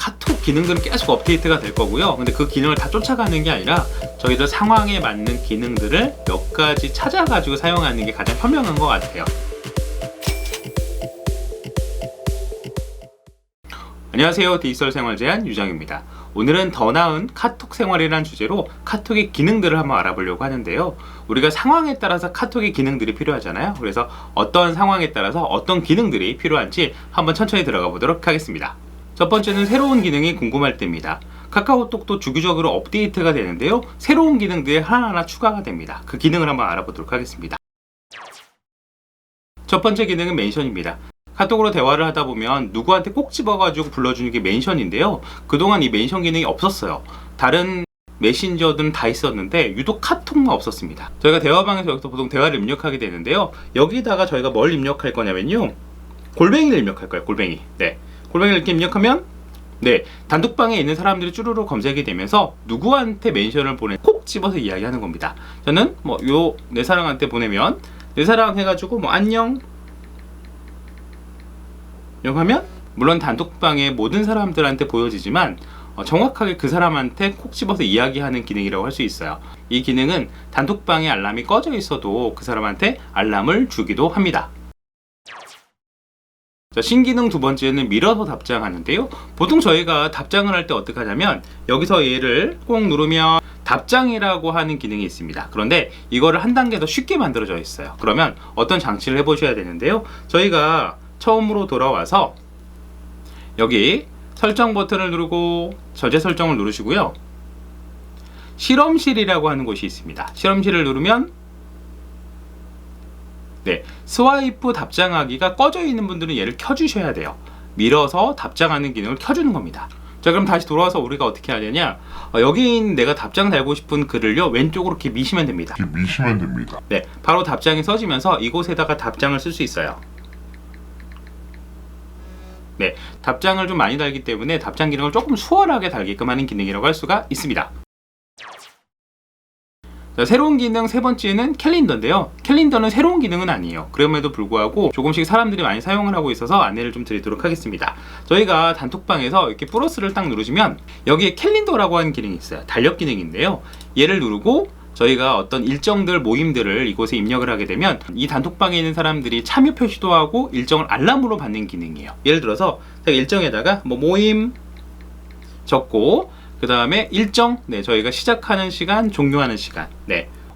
카톡 기능들은 계속 업데이트가 될 거고요. 근데 그 기능을 다 쫓아가는 게 아니라 저희들 상황에 맞는 기능들을 몇 가지 찾아가지고 사용하는 게 가장 현명한 것 같아요. 안녕하세요. 디지털 생활 제안 유정입니다. 오늘은 더 나은 카톡 생활이라는 주제로 카톡의 기능들을 한번 알아보려고 하는데요. 우리가 상황에 따라서 카톡의 기능들이 필요하잖아요. 그래서 어떤 상황에 따라서 어떤 기능들이 필요한지 한번 천천히 들어가 보도록 하겠습니다. 첫 번째는 새로운 기능이 궁금할 때입니다. 카카오톡도 주기적으로 업데이트가 되는데요. 새로운 기능들이 하나하나 추가가 됩니다. 그 기능을 한번 알아보도록 하겠습니다. 첫 번째 기능은 멘션입니다. 카톡으로 대화를 하다 보면 누구한테 꼭 집어가지고 불러주는 게 멘션인데요. 그동안 이 멘션 기능이 없었어요. 다른 메신저들은 다 있었는데 유독 카톡만 없었습니다. 저희가 대화방에서 여기서 보통 대화를 입력하게 되는데요. 여기다가 저희가 뭘 입력할 거냐면요. 골뱅이를 입력할 거예요. 골뱅이. 네. 골뱅이를 이렇게 입력하면 단톡방에 있는 사람들이 쭈루루 검색이 되면서 누구한테 멘션을 보내 콕 집어서 이야기하는 겁니다. 저는 내 사랑한테 보내면 내 사랑 해가지고 안녕 이렇게 하면 물론 단톡방의 모든 사람들한테 보여지지만 정확하게 그 사람한테 콕 집어서 이야기하는 기능이라고 할 수 있어요. 이 기능은 단톡방에 알람이 꺼져 있어도 그 사람한테 알람을 주기도 합니다. 자, 신기능 두 번째는 밀어서 답장하는데요. 보통 저희가 답장을 할 때 어떻게 하냐면 여기서 얘를 꼭 누르면 답장이라고 하는 기능이 있습니다. 그런데 이거를 한 단계 더 쉽게 만들어져 있어요. 그러면 어떤 장치를 해보셔야 되는데요. 저희가 처음으로 돌아와서 여기 설정 버튼을 누르고 저장 설정을 누르시고요. 실험실이라고 하는 곳이 있습니다. 실험실을 누르면 스와이프 답장하기가 꺼져 있는 분들은 얘를 켜주셔야 돼요. 밀어서 답장하는 기능을 켜주는 겁니다. 자, 그럼 다시 돌아와서 우리가 어떻게 해야 되냐? 여기 있는 내가 답장 달고 싶은 글을요 왼쪽으로 이렇게 미시면 됩니다. 바로 답장이 써지면서 이곳에다가 답장을 쓸 수 있어요. 답장을 좀 많이 달기 때문에 답장 기능을 조금 수월하게 달게끔 하는 기능이라고 할 수가 있습니다. 자, 새로운 기능 세 번째는 캘린더인데요. 캘린더는 새로운 기능은 아니에요. 그럼에도 불구하고 조금씩 사람들이 많이 사용을 하고 있어서 안내를 좀 드리도록 하겠습니다. 저희가 단톡방에서 이렇게 플러스를 딱 누르시면 여기에 캘린더라고 하는 기능이 있어요. 달력 기능인데요. 얘를 누르고 저희가 어떤 일정들 모임들을 이곳에 입력을 하게 되면 이 단톡방에 있는 사람들이 참여 표시도 하고 일정을 알람으로 받는 기능이에요. 예를 들어서 제가 일정에다가 모임 적고 그 다음에 일정 저희가 시작하는 시간 종료하는 시간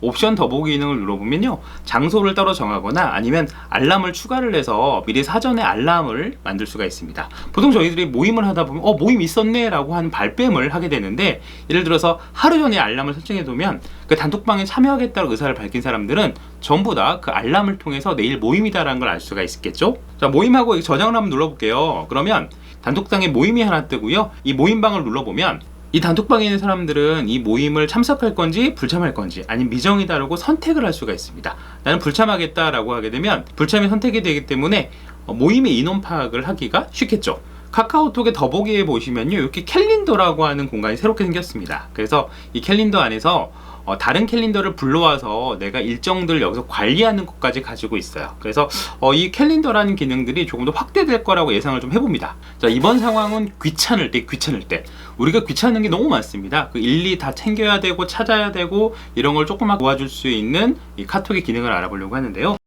옵션 더보기 기능을 눌러보면요 장소를 따로 정하거나 아니면 알람을 추가를 해서 미리 사전에 알람을 만들 수가 있습니다. 보통 저희들이 모임을 하다 보면 모임 있었네 라고 하는 발뺌을 하게 되는데 예를 들어서 하루 전에 알람을 설정해 두면 그 단톡방에 참여하겠다고 의사를 밝힌 사람들은 전부 다 그 알람을 통해서 내일 모임이다 라는 걸 알 수가 있겠죠. 자, 모임하고 저장을 한번 눌러볼게요. 그러면 단톡방에 모임이 하나 뜨고요. 이 모임방을 눌러보면 이 단톡방에 있는 사람들은 이 모임을 참석할 건지 불참할 건지 아니면 미정이다라고 선택을 할 수가 있습니다. 나는 불참하겠다라고 하게 되면 불참이 선택이 되기 때문에 모임의 인원 파악을 하기가 쉽겠죠. 카카오톡의 더보기에 보시면요 이렇게 캘린더라고 하는 공간이 새롭게 생겼습니다. 그래서 이 캘린더 안에서 다른 캘린더를 불러와서 내가 일정들 여기서 관리하는 것까지 가지고 있어요. 그래서 이 캘린더라는 기능들이 조금 더 확대될 거라고 예상을 좀 해봅니다. 자, 이번 상황은 귀찮을 때 우리가 귀찮은 게 너무 많습니다. 그 일일이 다 챙겨야 되고 찾아야 되고 이런 걸 조금만 도와줄 수 있는 이 카톡의 기능을 알아보려고 하는데요.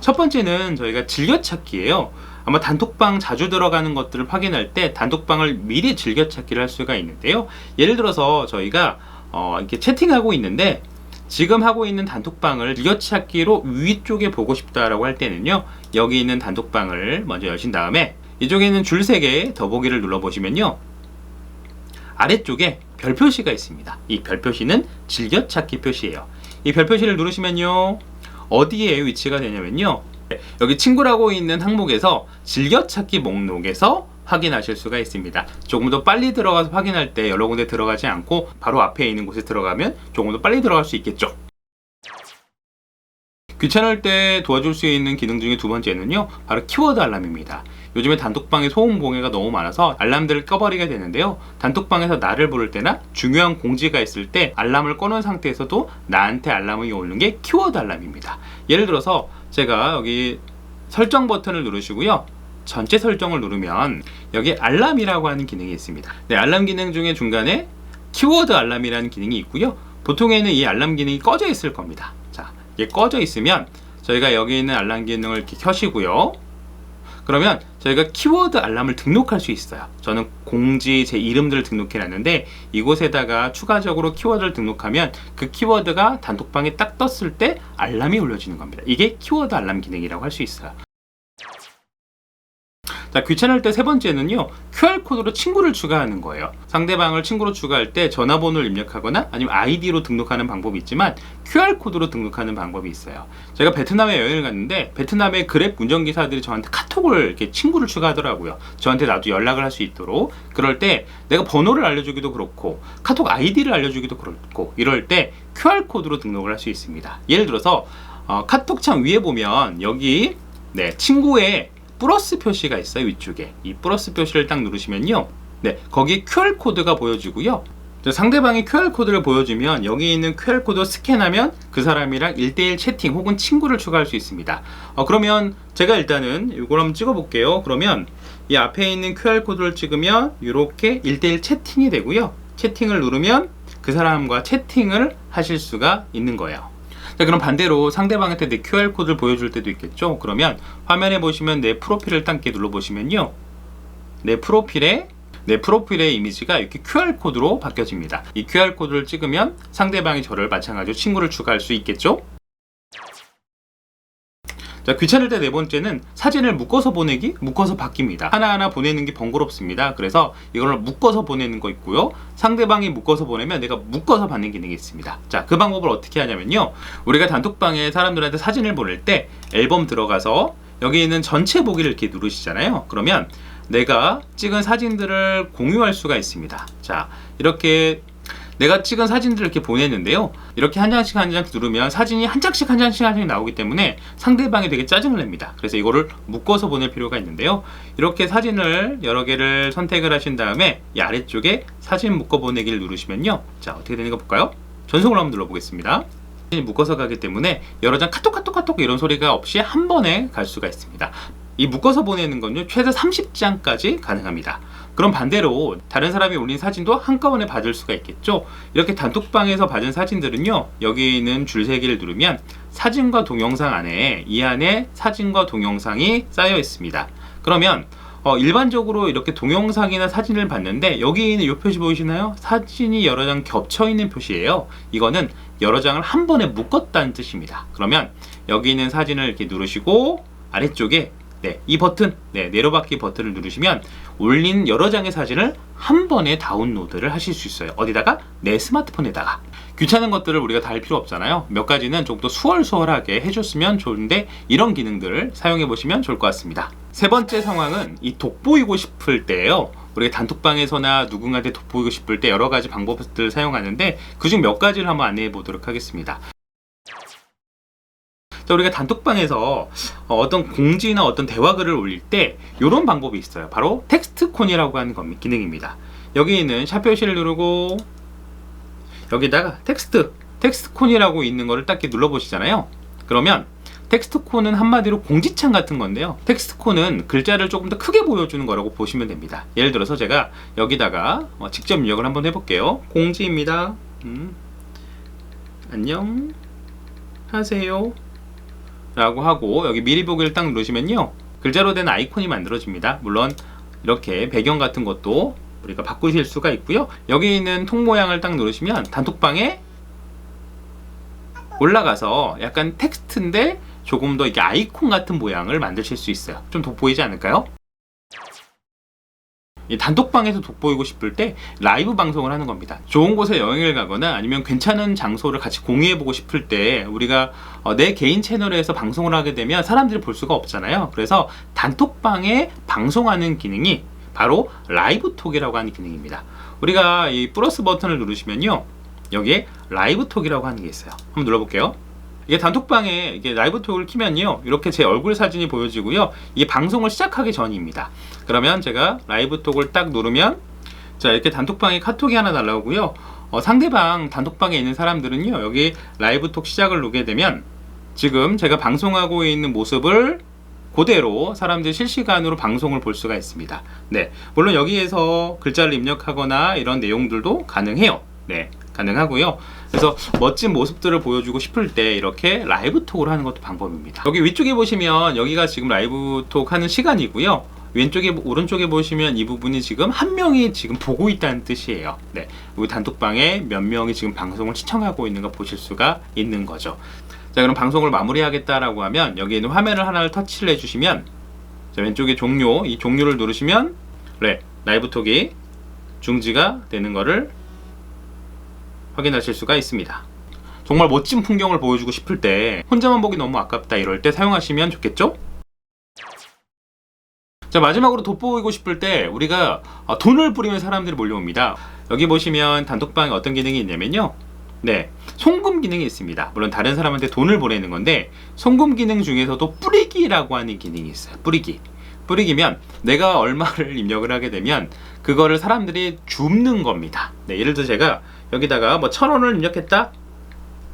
첫 번째는 저희가 즐겨찾기예요. 아마 단톡방 자주 들어가는 것들을 확인할 때 단톡방을 미리 즐겨찾기를 할 수가 있는데요. 예를 들어서 저희가 이렇게 채팅하고 있는데 지금 하고 있는 단톡방을 즐겨찾기로 위쪽에 보고 싶다라고 할 때는요. 여기 있는 단톡방을 먼저 여신 다음에 이쪽에 있는 줄 3개 더보기를 눌러보시면요. 아래쪽에 별 표시가 있습니다. 이 별 표시는 즐겨찾기 표시예요. 이 별 표시를 누르시면요. 어디에 위치가 되냐면요. 여기 친구라고 있는 항목에서 즐겨찾기 목록에서 확인하실 수가 있습니다. 조금 더 빨리 들어가서 확인할 때 여러 군데 들어가지 않고 바로 앞에 있는 곳에 들어가면 조금 더 빨리 들어갈 수 있겠죠. 귀찮을 때 도와줄 수 있는 기능 중에 두 번째는요 바로 키워드 알람입니다. 요즘에 단톡방에 소음 공해가 너무 많아서 알람들을 꺼버리게 되는데요. 단톡방에서 나를 부를 때나 중요한 공지가 있을 때 알람을 꺼놓은 상태에서도 나한테 알람이 오는 게 키워드 알람입니다. 예를 들어서 제가 여기 설정 버튼을 누르시고요. 전체 설정을 누르면 여기 알람이라고 하는 기능이 있습니다. 네, 알람 기능 중에 중간에 키워드 알람이라는 기능이 있고요. 보통에는 이 알람 기능이 꺼져 있을 겁니다. 자, 이게 꺼져 있으면 저희가 여기 있는 알람 기능을 이렇게 켜시고요. 그러면 저희가 키워드 알람을 등록할 수 있어요. 저는 공지 제 이름들을 등록해 놨는데 이곳에다가 추가적으로 키워드를 등록하면 그 키워드가 단톡방에 딱 떴을 때 알람이 울려지는 겁니다. 이게 키워드 알람 기능이라고 할 수 있어요. 자, 귀찮을 때 세 번째는요, QR코드로 친구를 추가하는 거예요. 상대방을 친구로 추가할 때 전화번호를 입력하거나 아니면 아이디로 등록하는 방법이 있지만 QR코드로 등록하는 방법이 있어요. 제가 베트남에 여행을 갔는데 베트남의 그랩 운전기사들이 저한테 카톡을 이렇게 친구를 추가하더라고요. 저한테 나도 연락을 할 수 있도록. 그럴 때 내가 번호를 알려주기도 그렇고 카톡 아이디를 알려주기도 그렇고 이럴 때 QR코드로 등록을 할 수 있습니다. 예를 들어서 카톡창 위에 보면 여기 친구의 플러스 표시가 있어요. 위쪽에 이 플러스 표시를 딱 누르시면요, 거기에 QR코드가 보여지고요. 상대방이 QR코드를 보여주면 여기 있는 QR코드 스캔하면 그 사람이랑 1대1 채팅 혹은 친구를 추가할 수 있습니다. 그러면 제가 일단은 이걸 한번 찍어 볼게요. 그러면 이 앞에 있는 QR코드를 찍으면 이렇게 1대1 채팅이 되고요. 채팅을 누르면 그 사람과 채팅을 하실 수가 있는 거예요. 자, 그럼 반대로 상대방한테 내 QR코드를 보여줄 때도 있겠죠. 그러면 화면에 보시면 내 프로필을 딱 눌러보시면요, 내 프로필의 이미지가 이렇게 QR코드로 바뀌어집니다. 이 QR코드를 찍으면 상대방이 저를 마찬가지로 친구를 추가할 수 있겠죠. 자, 귀찮을 때 네 번째는 사진을 묶어서 보내기, 묶어서 받기입니다. 하나하나 보내는 게 번거롭습니다. 그래서 이걸 묶어서 보내는 거 있고요. 상대방이 묶어서 보내면 내가 묶어서 받는 기능이 있습니다. 자, 그 방법을 어떻게 하냐면요, 우리가 단톡방에 사람들한테 사진을 보낼 때 앨범 들어가서 여기 있는 전체 보기를 이렇게 누르시잖아요. 그러면 내가 찍은 사진들을 공유할 수가 있습니다. 자, 이렇게 내가 찍은 사진들을 이렇게 보냈는데요, 이렇게 한 장씩 한 장씩 누르면 사진이 한 장씩 한 장씩 나오기 때문에 상대방이 되게 짜증을 냅니다. 그래서 이거를 묶어서 보낼 필요가 있는데요, 이렇게 사진을 여러 개를 선택을 하신 다음에 이 아래쪽에 사진 묶어 보내기를 누르시면요, 자, 어떻게 되는가 볼까요? 전송을 한번 눌러보겠습니다. 묶어서 가기 때문에 여러 장 카톡 이런 소리가 없이 한 번에 갈 수가 있습니다. 이 묶어서 보내는 건요, 최대 30장까지 가능합니다. 그럼 반대로 다른 사람이 올린 사진도 한꺼번에 받을 수가 있겠죠. 이렇게 단톡방에서 받은 사진들은요, 여기 있는 줄 3개를 누르면 사진과 동영상 안에 이 안에 사진과 동영상이 쌓여 있습니다. 그러면 일반적으로 이렇게 동영상이나 사진을 봤는데 여기 있는 이 표시 보이시나요? 사진이 여러 장 겹쳐 있는 표시예요. 이거는 여러 장을 한 번에 묶었다는 뜻입니다. 그러면 여기 있는 사진을 이렇게 누르시고 아래쪽에 이 버튼, 내려받기 버튼을 누르시면 올린 여러 장의 사진을 한 번에 다운로드를 하실 수 있어요. 어디다가? 내 스마트폰에다가. 귀찮은 것들을 우리가 다 할 필요 없잖아요. 몇 가지는 좀 더 수월하게 해줬으면 좋은데 이런 기능들을 사용해 보시면 좋을 것 같습니다. 세 번째 상황은 이 돋보이고 싶을 때예요. 우리가 단톡방에서나 누군가한테 돋보이고 싶을 때 여러 가지 방법들을 사용하는데 그중 몇 가지를 한번 안내해 보도록 하겠습니다. 우리가 단톡방에서 어떤 공지나 어떤 대화글을 올릴 때 이런 방법이 있어요. 바로 텍스트콘이라고 하는 기능입니다. 여기 있는 샵 표시를 누르고 여기다가 텍스트콘이라고 있는 거를 딱 이렇게 눌러보시잖아요. 그러면 텍스트콘은 한마디로 공지창 같은 건데요, 텍스트콘은 글자를 조금 더 크게 보여주는 거라고 보시면 됩니다. 예를 들어서 제가 여기다가 직접 입력을 한번 해볼게요. 공지입니다. 안녕 하세요 라고 하고 여기 미리 보기를 딱 누르시면요, 글자로 된 아이콘이 만들어집니다. 물론 이렇게 배경 같은 것도 우리가 바꾸실 수가 있고요. 여기 있는 통 모양을 딱 누르시면 단톡방에 올라가서 약간 텍스트인데 조금 더 이게 아이콘 같은 모양을 만드실 수 있어요. 좀 돋보이지 않을까요? 이 단톡방에서 돋보이고 싶을 때 라이브 방송을 하는 겁니다. 좋은 곳에 여행을 가거나 아니면 괜찮은 장소를 같이 공유해보고 싶을 때 우리가 내 개인 채널에서 방송을 하게 되면 사람들이 볼 수가 없잖아요. 그래서 단톡방에 방송하는 기능이 바로 라이브톡이라고 하는 기능입니다. 우리가 이 플러스 버튼을 누르시면요, 여기에 라이브톡이라고 하는 게 있어요. 한번 눌러볼게요. 이게 단톡방에 이게 라이브톡을 키면요, 이렇게 제 얼굴 사진이 보여지고요, 이 방송을 시작하기 전입니다. 그러면 제가 라이브톡을 딱 누르면 자, 이렇게 단톡방에 카톡이 하나 날라오고요, 상대방 단톡방에 있는 사람들은요, 여기 라이브톡 시작을 누르게 되면 지금 제가 방송하고 있는 모습을 그대로 사람들이 실시간으로 방송을 볼 수가 있습니다. 네, 물론 여기에서 글자를 입력하거나 이런 내용들도 가능해요. 네, 가능하고요. 그래서 멋진 모습들을 보여주고 싶을 때 이렇게 라이브 톡을 하는 것도 방법입니다. 여기 위쪽에 보시면 여기가 지금 라이브 톡 하는 시간이고요. 왼쪽에 오른쪽에 보시면 이 부분이 지금 한 명이 지금 보고 있다는 뜻이에요. 네, 여기 단톡방에 몇 명이 지금 방송을 시청하고 있는 거 보실 수가 있는 거죠. 자, 그럼 방송을 마무리하겠다라고 하면 여기 있는 화면을 하나를 터치를 해주시면, 자, 왼쪽에 종료, 이 종료를 누르시면 네, 라이브 톡이 중지가 되는 거를 확인하실 수가 있습니다. 정말 멋진 풍경을 보여주고 싶을 때, 혼자만 보기 너무 아깝다 이럴 때 사용하시면 좋겠죠? 자, 마지막으로 돋보이고 싶을 때 우리가 돈을 뿌리면 사람들이 몰려옵니다. 여기 보시면 단톡방에 어떤 기능이 있냐면요, 네, 송금 기능이 있습니다. 물론 다른 사람한테 돈을 보내는 건데, 송금 기능 중에서도 뿌리기라고 하는 기능이 있어요. 뿌리기면 내가 얼마를 입력을 하게 되면 그거를 사람들이 줍는 겁니다. 네, 예를 들어 제가 여기다가 뭐 1,000원을 입력했다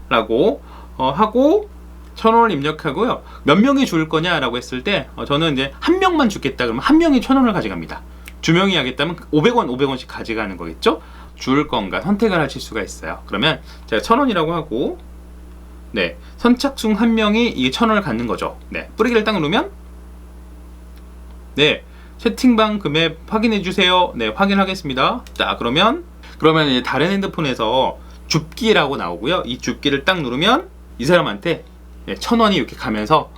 라고 하고 1,000원을 입력하고요, 몇 명이 줄 거냐라고 했을 때 저는 이제 한 명만 주겠다 그러면 한 명이 1,000원을 가져갑니다. 두 명이 하겠다면 500원씩 가져가는 거겠죠. 줄 건가 선택을 하실 수가 있어요. 그러면 제가 1,000원이라고 하고, 네, 선착순 한 명이 이 1,000원을 갖는 거죠. 네, 뿌리기를 딱 누르면 네, 채팅방 금액 확인해 주세요. 네, 확인하겠습니다. 자, 그러면 이제 다른 핸드폰에서 줍기라고 나오고요. 이 줍기를 딱 누르면 이 사람한테 1,000원이 이렇게 가면서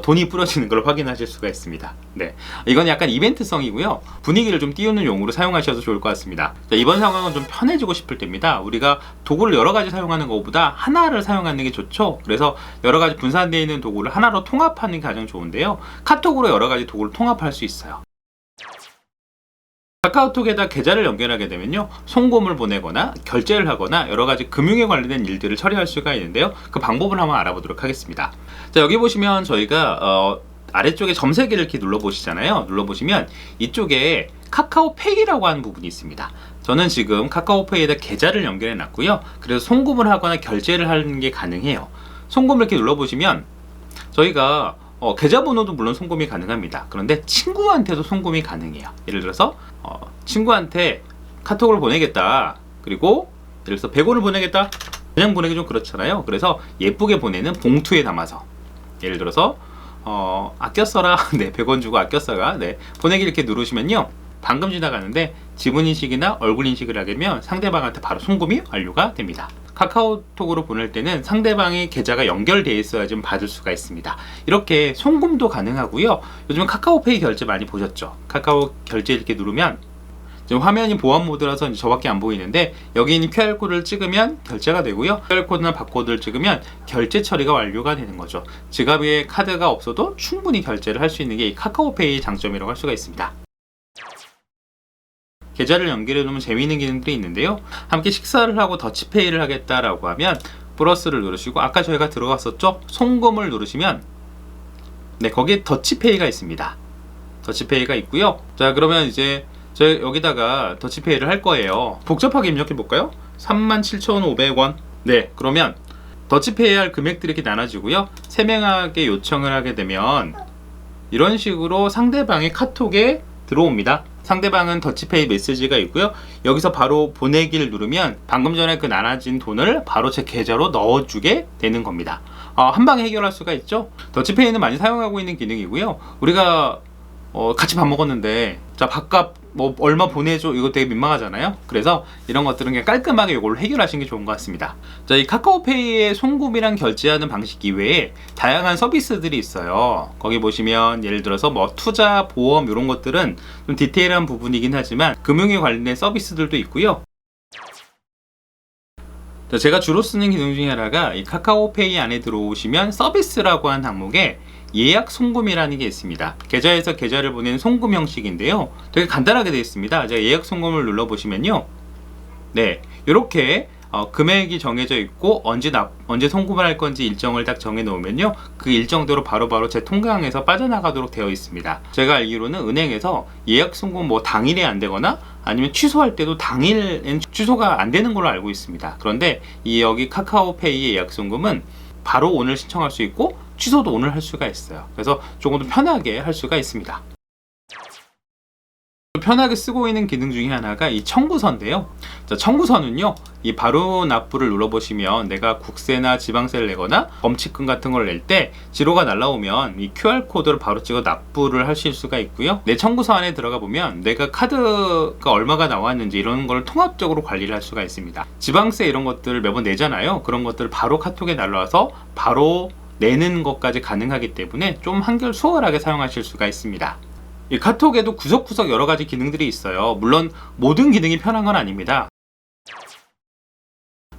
돈이 뿌려지는 걸 확인하실 수가 있습니다. 네, 이건 약간 이벤트성이고요. 분위기를 좀 띄우는 용으로 사용하셔도 좋을 것 같습니다. 자, 이번 상황은 좀 편해지고 싶을 때입니다. 우리가 도구를 여러 가지 사용하는 것보다 하나를 사용하는 게 좋죠. 그래서 여러 가지 분산되어 있는 도구를 하나로 통합하는 게 가장 좋은데요. 카톡으로 여러 가지 도구를 통합할 수 있어요. 카카오톡에다 계좌를 연결하게 되면요, 송금을 보내거나 결제를 하거나 여러 가지 금융에 관련된 일들을 처리할 수가 있는데요. 그 방법을 한번 알아보도록 하겠습니다. 자, 여기 보시면 저희가 아래쪽에 점세개를 이렇게 눌러보시잖아요. 눌러보시면 이쪽에 카카오페이라고 하는 부분이 있습니다. 저는 지금 카카오페이에다 계좌를 연결해 놨고요. 그래서 송금을 하거나 결제를 하는 게 가능해요. 송금을 이렇게 눌러보시면 저희가 계좌번호도 물론 송금이 가능합니다. 그런데 친구한테도 송금이 가능해요. 예를 들어서 친구한테 카톡을 보내겠다, 그리고 예를 들어서 100원을 보내겠다, 그냥 보내기 좀 그렇잖아요. 그래서 예쁘게 보내는 봉투에 담아서, 예를 들어서 아껴 써라 네, 100원 주고 아껴 써가, 네, 보내기 이렇게 누르시면요, 방금 지나가는데 지문인식이나 얼굴인식을 하게 되면 상대방한테 바로 송금이 완료가 됩니다. 카카오톡으로 보낼 때는 상대방의 계좌가 연결되어 있어야 좀 받을 수가 있습니다. 이렇게 송금도 가능하고요. 요즘은 카카오페이 결제 많이 보셨죠? 카카오 결제 이렇게 누르면 지금 화면이 보안 모드라서 저밖에 안 보이는데, 여기 있는 QR코드를 찍으면 결제가 되고요, QR코드나 바코드를 찍으면 결제 처리가 완료가 되는 거죠. 지갑에 카드가 없어도 충분히 결제를 할 수 있는 게 이 카카오페이의 장점이라고 할 수가 있습니다. 계좌를 연결해 놓으면 재미있는 기능들이 있는데요. 함께 식사를 하고 더치페이를 하겠다라고 하면 플러스를 누르시고, 아까 저희가 들어갔었죠? 송금을 누르시면 네, 거기에 더치페이가 있습니다. 더치페이가 있고요. 자, 그러면 이제 저희 여기다가 더치페이를 할 거예요. 복잡하게 입력해 볼까요? 37,500원. 네, 그러면 더치페이 할 금액들이 이렇게 나눠지고요. 세명에게 요청을 하게 되면 이런 식으로 상대방의 카톡에 들어옵니다. 상대방은 더치페이 메시지가 있고요. 여기서 바로 보내기를 누르면 방금 전에 그 나눠진 돈을 바로 제 계좌로 넣어주게 되는 겁니다. 한 방에 해결할 수가 있죠. 더치페이는 많이 사용하고 있는 기능이고요. 우리가 같이 밥 먹었는데, 자, 밥값 뭐 얼마 보내줘, 이거 되게 민망하잖아요. 그래서 이런 것들은 그냥 깔끔하게 이걸로 해결하시는 게 좋은 것 같습니다. 자, 이 카카오페이의 송금이랑 결제하는 방식 이외에 다양한 서비스들이 있어요. 거기 보시면 예를 들어서 뭐 투자, 보험 이런 것들은 좀 디테일한 부분이긴 하지만 금융에 관련된 서비스들도 있고요. 자, 제가 주로 쓰는 기능 중에 하나가 이 카카오페이 안에 들어오시면 서비스라고 하는 항목에 예약 송금이라는 게 있습니다. 계좌에서 계좌를 보내는 송금 형식인데요. 되게 간단하게 되어 있습니다. 제가 예약 송금을 눌러보시면요, 네, 이렇게 금액이 정해져 있고 언제 송금을 할 건지 일정을 딱 정해 놓으면요, 그 일정대로 바로바로 제 통장에서 빠져나가도록 되어 있습니다. 제가 알기로는 은행에서 예약 송금 뭐 당일에 안 되거나 아니면 취소할 때도 당일엔 취소가 안 되는 걸로 알고 있습니다. 그런데 여기 카카오페이 예약 송금은 바로 오늘 신청할 수 있고 취소도 오늘 할 수가 있어요. 그래서 조금 더 편하게 할 수가 있습니다. 편하게 쓰고 있는 기능 중에 하나가 이 청구서인데요. 자, 청구서는요, 이 바로 납부를 눌러보시면 내가 국세나 지방세를 내거나 범칙금 같은 걸 낼 때 지로가 날라오면 이 QR코드를 바로 찍어 납부를 하실 수가 있고요. 내 청구서 안에 들어가 보면 내가 카드가 얼마가 나왔는지 이런 걸 통합적으로 관리를 할 수가 있습니다. 지방세 이런 것들을 매번 내잖아요. 그런 것들을 바로 카톡에 날라와서 바로 내는 것까지 가능하기 때문에 좀 한결 수월하게 사용하실 수가 있습니다. 이 카톡에도 구석구석 여러 가지 기능들이 있어요. 물론 모든 기능이 편한 건 아닙니다.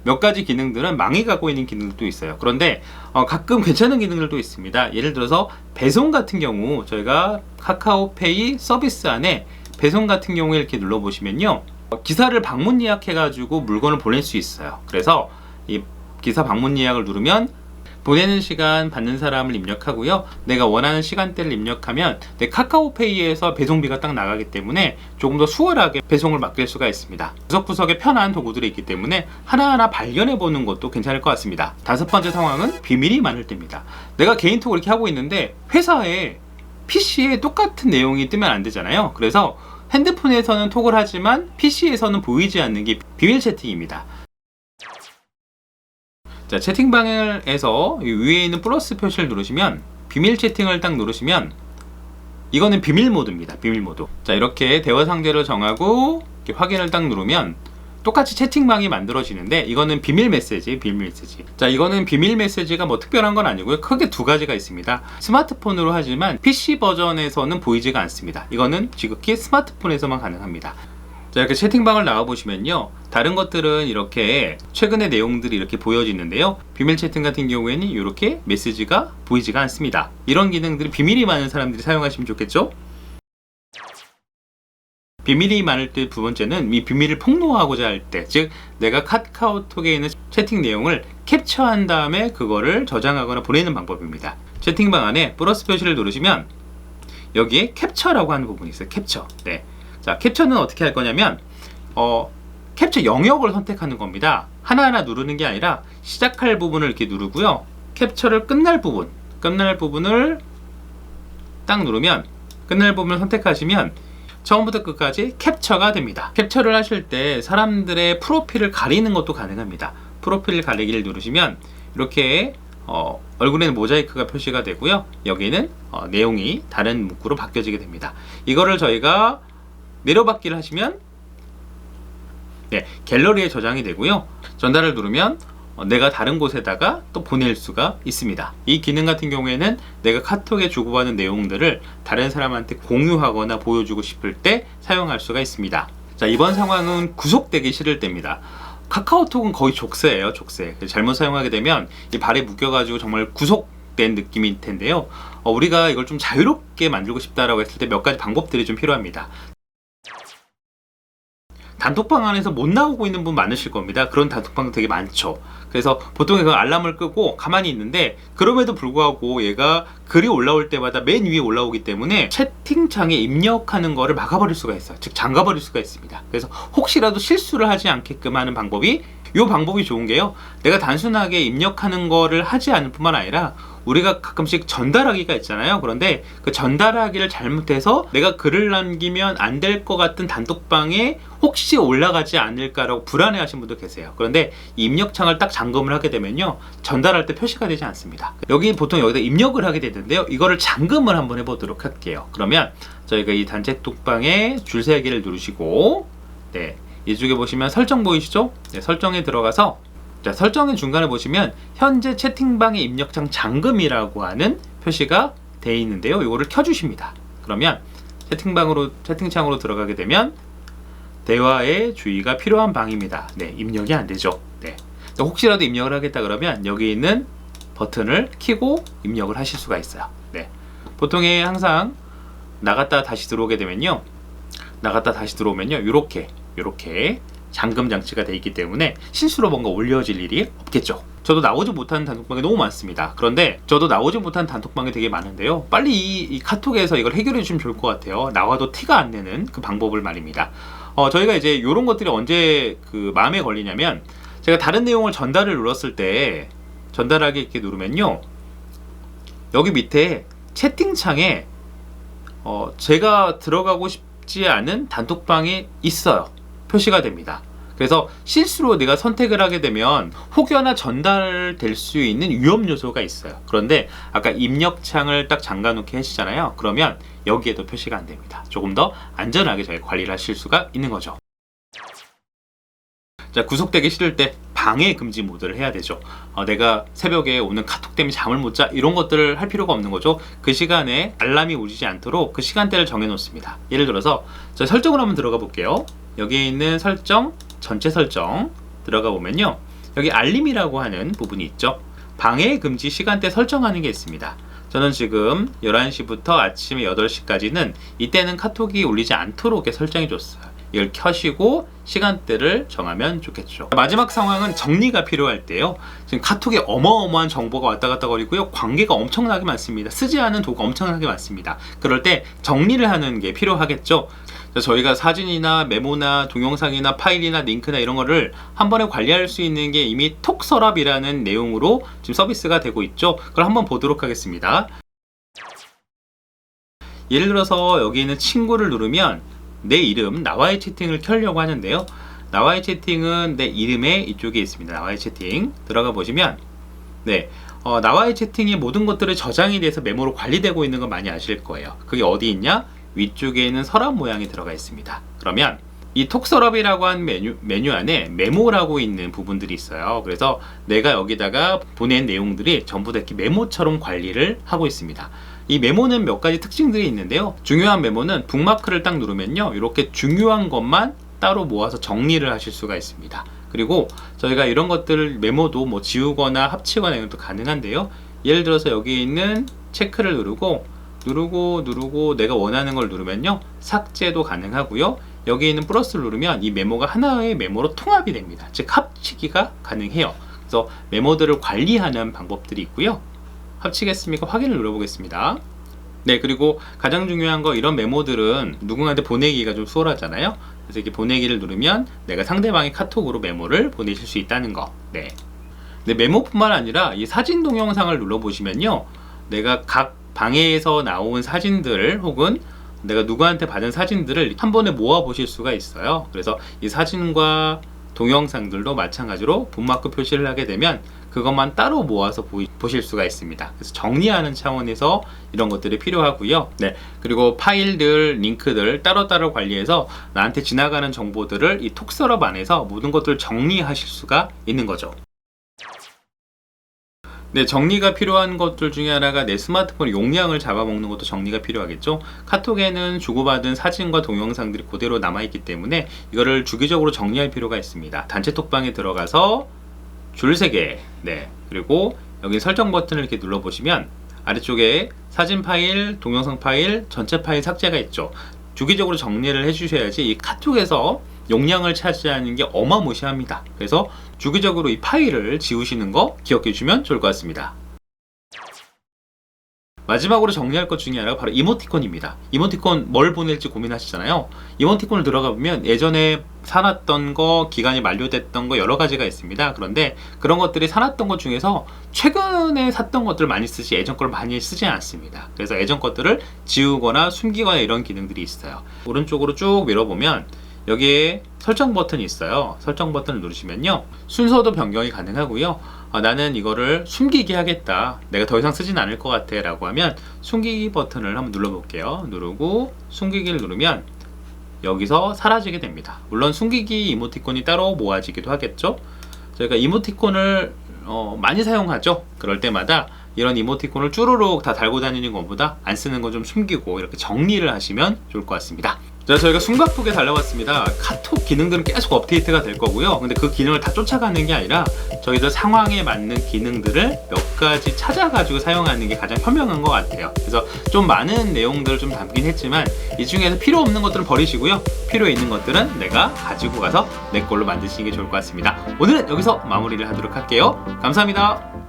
몇 가지 기능들은 망이 갖고 있는 기능들도 있어요. 그런데 가끔 괜찮은 기능들도 있습니다. 예를 들어서 배송 같은 경우 저희가 카카오페이 서비스 안에 배송 같은 경우에 이렇게 눌러보시면요, 기사를 방문 예약해 가지고 물건을 보낼 수 있어요. 그래서 이 기사 방문 예약을 누르면 보내는 시간, 받는 사람을 입력하고요, 내가 원하는 시간대를 입력하면 내 카카오페이에서 배송비가 딱 나가기 때문에 조금 더 수월하게 배송을 맡길 수가 있습니다. 구석구석에 편한 도구들이 있기 때문에 하나하나 발견해 보는 것도 괜찮을 것 같습니다. 다섯 번째 상황은 비밀이 많을 때입니다. 내가 개인톡을 이렇게 하고 있는데 회사에 PC에 똑같은 내용이 뜨면 안 되잖아요. 그래서 핸드폰에서는 톡을 하지만 PC에서는 보이지 않는 게 비밀 채팅입니다. 자, 채팅방에서 위에 있는 플러스 표시를 누르시면 비밀 채팅을 딱 누르시면 이거는 비밀 모드입니다. 비밀 모드. 자, 이렇게 대화 상대를 정하고 이렇게 확인을 딱 누르면 똑같이 채팅방이 만들어지는데 이거는 비밀 메시지, 비밀 메시지. 자, 이거는 비밀 메시지가 뭐 특별한 건 아니고요. 크게 두 가지가 있습니다. 스마트폰으로 하지만 PC 버전에서는 보이지가 않습니다. 이거는 지극히 스마트폰에서만 가능합니다. 자, 이렇게 채팅방을 나와 보시면요, 다른 것들은 이렇게 최근의 내용들이 이렇게 보여지는데요, 비밀 채팅 같은 경우에는 이렇게 메시지가 보이지가 않습니다. 이런 기능들이 비밀이 많은 사람들이 사용하시면 좋겠죠? 비밀이 많을 때 두 번째는 이 비밀을 폭로하고자 할 때, 즉 내가 카카오톡에 있는 채팅 내용을 캡처한 다음에 그거를 저장하거나 보내는 방법입니다. 채팅방 안에 플러스 표시를 누르시면 여기에 캡처라고 하는 부분이 있어요. 캡처. 네. 자, 캡처는 어떻게 할 거냐면 캡처 영역을 선택하는 겁니다. 하나하나 누르는 게 아니라 시작할 부분을 이렇게 누르고요, 캡처를 끝날 부분을 딱 누르면, 끝날 부분을 선택하시면 처음부터 끝까지 캡처가 됩니다. 캡처를 하실 때 사람들의 프로필을 가리는 것도 가능합니다. 프로필 가리기를 누르시면 이렇게 얼굴에는 모자이크가 표시가 되고요, 여기는 내용이 다른 문구로 바뀌어지게 됩니다. 이거를 저희가 내려받기를 하시면 갤러리에 저장이 되고요, 전달을 누르면 내가 다른 곳에다가 또 보낼 수가 있습니다. 이 기능 같은 경우에는 내가 카톡에 주고받은 내용들을 다른 사람한테 공유하거나 보여주고 싶을 때 사용할 수가 있습니다. 자, 이번 상황은 구속되기 싫을 때입니다. 카카오톡은 거의 족쇄예요, 족쇄. 잘못 사용하게 되면 이 발에 묶여가지고 정말 구속된 느낌일 텐데요, 우리가 이걸 좀 자유롭게 만들고 싶다라고 했을 때 몇 가지 방법들이 좀 필요합니다. 단톡방 안에서 못 나오고 있는 분 많으실 겁니다. 그런 단톡방도 되게 많죠. 그래서 보통 그 알람을 끄고 가만히 있는데 그럼에도 불구하고 얘가 글이 올라올 때마다 맨 위에 올라오기 때문에 채팅창에 입력하는 거를 막아버릴 수가 있어요. 즉 잠가버릴 수가 있습니다. 그래서 혹시라도 실수를 하지 않게끔 하는 방법이, 이 방법이 좋은 게요, 내가 단순하게 입력하는 거를 하지 않을 뿐만 아니라 우리가 가끔씩 전달하기가 있잖아요. 그런데 그 전달하기를 잘못해서 내가 글을 남기면 안 될 것 같은 단톡방에 혹시 올라가지 않을까라고 불안해 하신 분도 계세요. 그런데 이 입력창을 딱 잠금을 하게 되면요, 전달할 때 표시가 되지 않습니다. 여기 보통 여기다 입력을 하게 되는데요, 이거를 잠금을 한번 해보도록 할게요. 그러면 저희가 이 단톡방에 줄세기를 누르시고, 이쪽에 보시면 설정 보이시죠? 설정에 들어가서, 자, 설정의 중간에 보시면 현재 채팅방의 입력창 잠금이라고 하는 표시가 되어 있는데요, 이거를 켜주십니다. 그러면 채팅창으로 들어가게 되면 대화에 주의가 필요한 방입니다. 입력이 안 되죠. 혹시라도 입력을 하겠다 그러면 여기 있는 버튼을 켜고 입력을 하실 수가 있어요. 보통에 항상 나갔다 다시 들어오게 되면요, 이렇게 잠금 장치가 되어 있기 때문에 실수로 뭔가 올려질 일이 없겠죠. 저도 나오지 못하는 단톡방이 너무 많습니다. 그런데 저도 나오지 못하는 단톡방이 되게 많은데요, 빨리 이 카톡에서 이걸 해결해 주시면 좋을 것 같아요. 나와도 티가 안 내는 그 방법을 말입니다. 저희가 이제 이런 것들이 언제 그 마음에 걸리냐면, 제가 다른 내용을 전달을 눌렀을 때, 전달하기 이렇게 누르면요, 여기 밑에 채팅창에 제가 들어가고 싶지 않은 단톡방이 있어요. 표시가 됩니다. 그래서 실수로 내가 선택을 하게 되면 혹여나 전달될 수 있는 위험 요소가 있어요. 그런데 아까 입력창을 딱 잠가 놓게 하시잖아요. 그러면 여기에도 표시가 안 됩니다. 조금 더 안전하게 저희가 관리를 하실 수가 있는 거죠. 자, 구속되기 싫을 때 방해 금지 모드를 해야 되죠. 내가 새벽에 오늘 카톡 때문에 잠을 못 자, 이런 것들을 할 필요가 없는 거죠. 그 시간에 알람이 울리지 않도록 그 시간대를 정해 놓습니다. 예를 들어서 저 설정을 한번 들어가 볼게요. 여기에 있는 설정, 전체 설정 들어가 보면요, 여기 알림이라고 하는 부분이 있죠. 방해 금지 시간대 설정하는 게 있습니다. 저는 지금 11시부터 아침 8시까지는 이때는 카톡이 울리지 않도록 설정해 줬어요. 이걸 켜시고 시간대를 정하면 좋겠죠. 마지막 상황은 정리가 필요할 때요. 지금 카톡에 어마어마한 정보가 왔다 갔다 거리고요. 관계가 엄청나게 많습니다. 쓰지 않은 도구가 엄청나게 많습니다. 그럴 때 정리를 하는 게 필요하겠죠. 저희가 사진이나 메모나 동영상이나 파일이나 링크나 이런 거를 한 번에 관리할 수 있는 게 이미 톡서랍이라는 내용으로 지금 서비스가 되고 있죠. 그걸 한번 보도록 하겠습니다. 예를 들어서 여기 있는 친구를 누르면 내 이름, 나와의 채팅을 켜려고 하는데요. 나와의 채팅은 내 이름에 이쪽에 있습니다. 나와의 채팅 들어가 보시면 나와의 채팅이 모든 것들이 저장이 돼서 메모로 관리되고 있는 거 많이 아실 거예요. 그게 어디 있냐? 위쪽에 있는 서랍 모양이 들어가 있습니다. 그러면 이 톡서랍이라고 한 메뉴 안에 메모라고 있는 부분들이 있어요. 그래서 내가 여기다가 보낸 내용들이 전부 다 이렇게 메모처럼 관리를 하고 있습니다. 이 메모는 몇 가지 특징들이 있는데요. 중요한 메모는 북마크를 딱 누르면요, 이렇게 중요한 것만 따로 모아서 정리를 하실 수가 있습니다. 그리고 저희가 이런 것들을 메모도 뭐 지우거나 합치거나 이런 것도 가능한데요. 예를 들어서 여기 있는 체크를 누르고 내가 원하는 걸 누르면요, 삭제도 가능하고요. 여기 있는 플러스를 누르면 이 메모가 하나의 메모로 통합이 됩니다. 즉 합치기가 가능해요. 그래서 메모들을 관리하는 방법들이 있고요. 합치겠습니까? 확인을 눌러보겠습니다. 네, 그리고 가장 중요한 거, 이런 메모들은 누군가한테 보내기가 좀 수월하잖아요. 그래서 이렇게 보내기를 누르면 내가 상대방의 카톡으로 메모를 보내실 수 있다는 거. 네, 메모뿐만 아니라 이 사진 동영상을 눌러보시면요, 내가 각 방에서 나온 사진들 혹은 내가 누구한테 받은 사진들을 한 번에 모아 보실 수가 있어요. 그래서 이 사진과 동영상들도 마찬가지로 북마크 표시를 하게 되면 그것만 따로 모아서 보실 수가 있습니다. 그래서 정리하는 차원에서 이런 것들이 필요하고요. 네, 그리고 파일들, 링크들 따로따로 관리해서 나한테 지나가는 정보들을 이 톡서랍 안에서 모든 것들을 정리하실 수가 있는 거죠. 네, 정리가 필요한 것들 중에 하나가 내 스마트폰 용량을 잡아먹는 것도 정리가 필요하겠죠. 카톡에는 주고받은 사진과 동영상들이 그대로 남아있기 때문에 이거를 주기적으로 정리할 필요가 있습니다. 단체 톡방에 들어가서 줄 3개, 그리고 여기 설정 버튼을 이렇게 눌러보시면 아래쪽에 사진 파일, 동영상 파일, 전체 파일 삭제가 있죠. 주기적으로 정리를 해주셔야지 이 카톡에서 용량을 차지하는 게 어마무시합니다. 그래서 주기적으로 이 파일을 지우시는 거 기억해 주시면 좋을 것 같습니다. 마지막으로 정리할 것 중에 하나가 바로 이모티콘입니다. 이모티콘 뭘 보낼지 고민하시잖아요. 이모티콘을 들어가 보면 예전에 사놨던 거, 기간이 만료됐던 거 여러 가지가 있습니다. 그런데 그런 것들이 사놨던 것 중에서 최근에 샀던 것들을 많이 쓰지 예전 걸 많이 쓰지 않습니다. 그래서 예전 것들을 지우거나 숨기거나 이런 기능들이 있어요. 오른쪽으로 쭉 밀어보면 여기에 설정 버튼이 있어요. 설정 버튼을 누르시면요, 순서도 변경이 가능하고요. 나는 이거를 숨기게 하겠다, 내가 더 이상 쓰진 않을 것 같아 라고 하면 숨기기 버튼을 한번 눌러볼게요. 누르고 숨기기를 누르면 여기서 사라지게 됩니다. 물론 숨기기 이모티콘이 따로 모아지기도 하겠죠. 저희가 이모티콘을 많이 사용하죠. 그럴 때마다 이런 이모티콘을 쭈루룩 다 달고 다니는 것보다 안 쓰는 거 좀 숨기고 이렇게 정리를 하시면 좋을 것 같습니다. 자, 저희가 숨가쁘게 달려왔습니다. 카톡 기능들은 계속 업데이트가 될 거고요. 근데 그 기능을 다 쫓아가는 게 아니라 저희들 상황에 맞는 기능들을 몇 가지 찾아가지고 사용하는 게 가장 현명한 것 같아요. 그래서 좀 많은 내용들을 좀 담긴 했지만 이 중에서 필요 없는 것들은 버리시고요, 필요 있는 것들은 내가 가지고 가서 내 걸로 만드시는 게 좋을 것 같습니다. 오늘은 여기서 마무리를 하도록 할게요. 감사합니다.